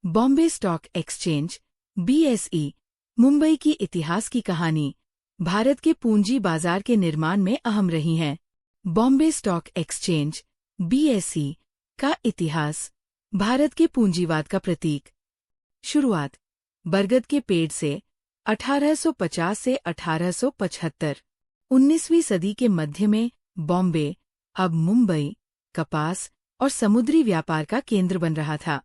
Bombay stock exchange (BSE) Mumbai की इतिहास की कहानी भारत के पूंजी बाजार के निर्माण में अहम रही है। बॉम्बे स्टॉक एक्सचेंज (BSE) का इतिहास भारत के पूंजीवाद का प्रतीक। शुरुआत बरगद के पेड़ से 1850 से 1875। 19वीं सदी के मध्य में बॉम्बे, अब मुंबई, कपास और समुद्री व्यापार का केंद्र बन रहा था।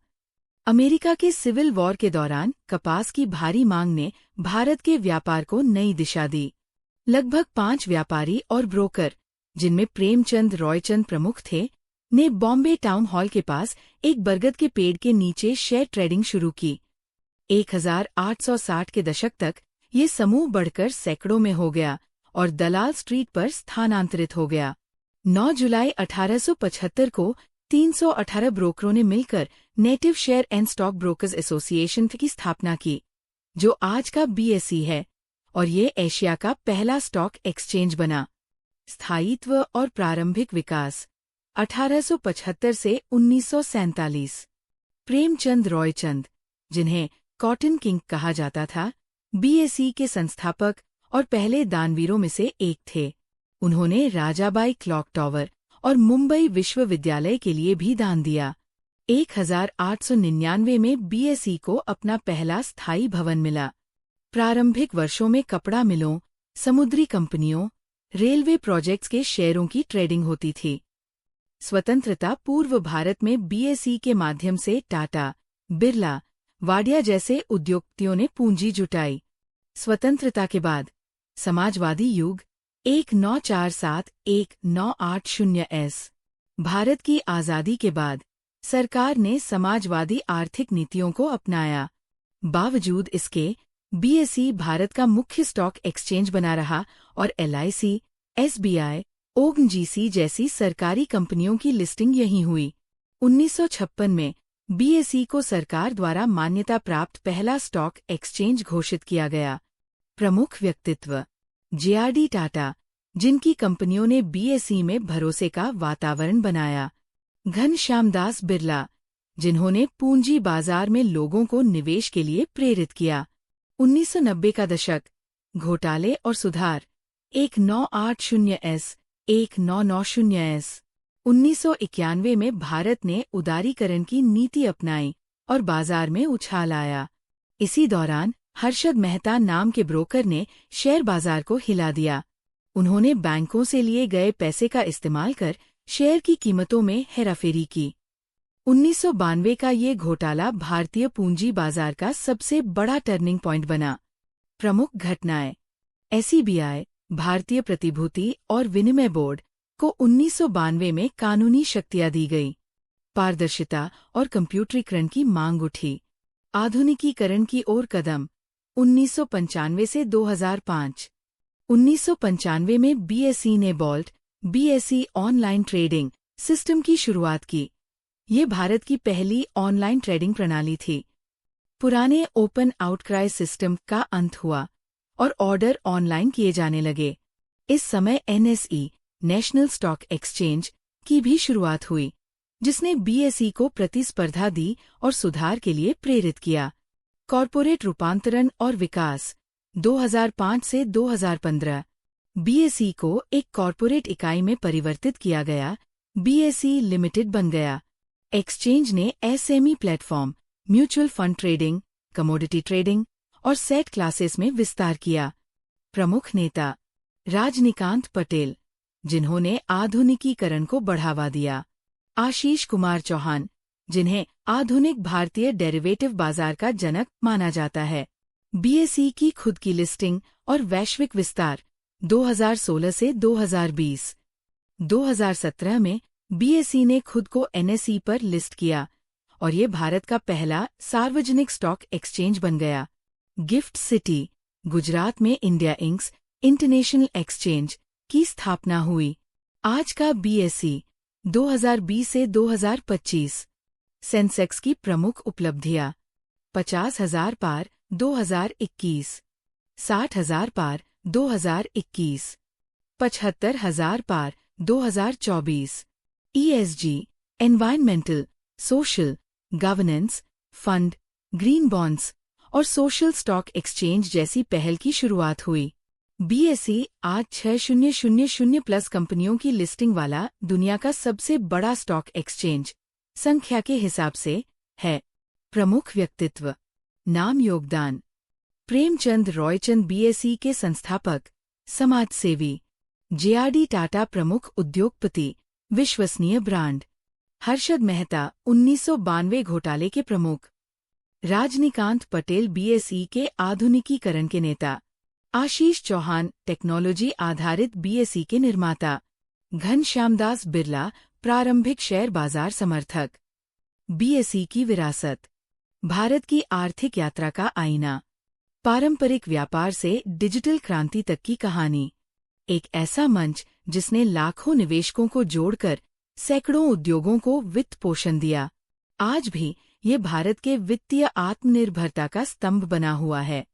अमेरिका के सिविल वॉर के दौरान कपास की भारी मांग ने भारत के व्यापार को नई दिशा दी। लगभग 5 व्यापारी और ब्रोकर, जिनमें प्रेमचंद रॉयचंद प्रमुख थे, ने बॉम्बे टाउन हॉल के पास एक बरगद के पेड़ के नीचे शेयर ट्रेडिंग शुरू की। 1860 के दशक तक ये समूह बढ़कर सैकड़ों में हो गया और दलाल स्ट्रीट पर स्थानांतरित हो गया। 9 जुलाई 1875 को 318 ब्रोकरों ने मिलकर native share and stock brokers association की स्थापना की, जो आज का BSE है, और ये एशिया का पहला स्टॉक एक्सचेंज बना। स्थायित्व और प्रारंभिक विकास 1875 से 1947। प्रेमचंद रॉयचंद, जिन्हें कॉटन किंग कहा जाता था, BSE के संस्थापक और पहले दानवीरों में से एक थे। उन्होंने राजाबाई क्लॉक टॉवर और मुंबई विश्वविद्यालय के लिए भी दान दिया। 1899 में BSE को अपना पहला स्थायी भवन मिला। प्रारंभिक वर्षों में कपड़ा मिलों, समुद्री कंपनियों, रेलवे प्रोजेक्ट्स के शेयरों की ट्रेडिंग होती थी। स्वतंत्रता पूर्व भारत में BSE के माध्यम से टाटा, बिरला, वाडिया जैसे उद्योगपतियों ने पूंजी जुटाई। स्वतंत्रता के बाद समाजवादी युग 1947-1980 भारत की आज़ादी के बाद सरकार ने समाजवादी आर्थिक नीतियों को अपनाया। बावजूद इसके BSE भारत का मुख्य स्टॉक एक्सचेंज बना रहा और LIC, SBI, ONGC जैसी सरकारी कंपनियों की लिस्टिंग यहीं हुई। 1956 में BSE को सरकार द्वारा मान्यता प्राप्त पहला स्टॉक एक्सचेंज घोषित किया गया। प्रमुख व्यक्तित्व JRD टाटा, जिनकी कंपनियों ने BSE में भरोसे का वातावरण बनाया। घनश्यामदास बिरला, जिन्होंने पूंजी बाजार में लोगों को निवेश के लिए प्रेरित किया। 1990 का दशक घोटाले और सुधार 1980s, 1990s। 1991 में भारत ने उदारीकरण की नीति अपनाई और बाजार में उछाल आया। इसी दौरान हर्षद मेहता नाम के ब्रोकर ने शेयर बाजार को हिला दिया। उन्होंने बैंकों से लिए गए पैसे का इस्तेमाल कर शेयर की कीमतों में हेराफेरी की। 1992 का ये घोटाला भारतीय पूंजी बाजार का सबसे बड़ा टर्निंग पॉइंट बना। प्रमुख घटनाएं SEBI, भारतीय प्रतिभूति और विनिमय बोर्ड को 1992 में कानूनी शक्तियां दी गई। पारदर्शिता और कंप्यूटरीकरण की मांग उठी। आधुनिकीकरण की ओर कदम 1995 से 2005। 1995 में BSE ने bolt BSE online trading system की शुरुआत की। ये भारत की पहली ऑनलाइन ट्रेडिंग प्रणाली थी। पुराने ओपन आउटक्राई सिस्टम का अंत हुआ और ऑर्डर ऑनलाइन किए जाने लगे। इस समय NSE, नेशनल स्टॉक एक्सचेंज, की भी शुरुआत हुई, जिसने BSE को प्रतिस्पर्धा दी और सुधार के लिए प्रेरित किया। कॉर्पोरेट रूपांतरण और विकास 2005 से 2015। BSE को एक कॉर्पोरेट इकाई में परिवर्तित किया गया। BSE लिमिटेड बन गया। एक्सचेंज ने SME platform, mutual fund trading, commodity trading और सेट क्लासेस में विस्तार किया। प्रमुख नेता राजनिकांत पटेल, जिन्होंने आधुनिकीकरण को बढ़ावा दिया। आशीष कुमार चौहान, जिन्हें आधुनिक भारतीय डेरिवेटिव बाजार का जनक माना जाता है। BSE की खुद की लिस्टिंग और वैश्विक विस्तार 2016 से 2020। 2017 में BSE ने खुद को NSE पर लिस्ट किया और ये भारत का पहला सार्वजनिक स्टॉक एक्सचेंज बन गया। गिफ्ट सिटी, गुजरात में इंडिया इंक्स इंटरनेशनल एक्सचेंज की स्थापना हुई। आज का BSE 2020 से 2025। सेंसेक्स की प्रमुख उपलब्धियां 50,000 पार 2021, 60,000 पार 2021, 75,000 पार 2024। ESG, environmental, social, governance, fund green bonds और सोशल स्टॉक एक्सचेंज जैसी पहल की शुरुआत हुई। बीएसई आज 6000 प्लस कंपनियों की लिस्टिंग वाला दुनिया का सबसे बड़ा स्टॉक एक्सचेंज संख्या के हिसाब से है। प्रमुख व्यक्तित्व। नाम, योगदान। प्रेमचंद रॉयचंद बीएसई के संस्थापक, समाजसेवी। जेआरडी टाटा प्रमुख उद्योगपति, विश्वसनीय ब्रांड। हर्षद मेहता 1992 घोटाले के प्रमुख। राजनीकांत पटेल बीएसई के आधुनिकीकरण के नेता। आशीष चौहान टेक्नोलॉजी आधारित बीएसई के निर्माता। घनश्यामदास बिरला प्रारंभिक शेयर बाजार समर्थक। बीएसई की विरासत। भारत की आर्थिक यात्रा का आईना। पारंपरिक व्यापार से डिजिटल क्रांति तक की कहानी। एक ऐसा मंच जिसने लाखों निवेशकों को जोड़कर सैकड़ों उद्योगों को वित्त पोषण दिया। आज भी ये भारत के वित्तीय आत्मनिर्भरता का स्तंभ बना हुआ है।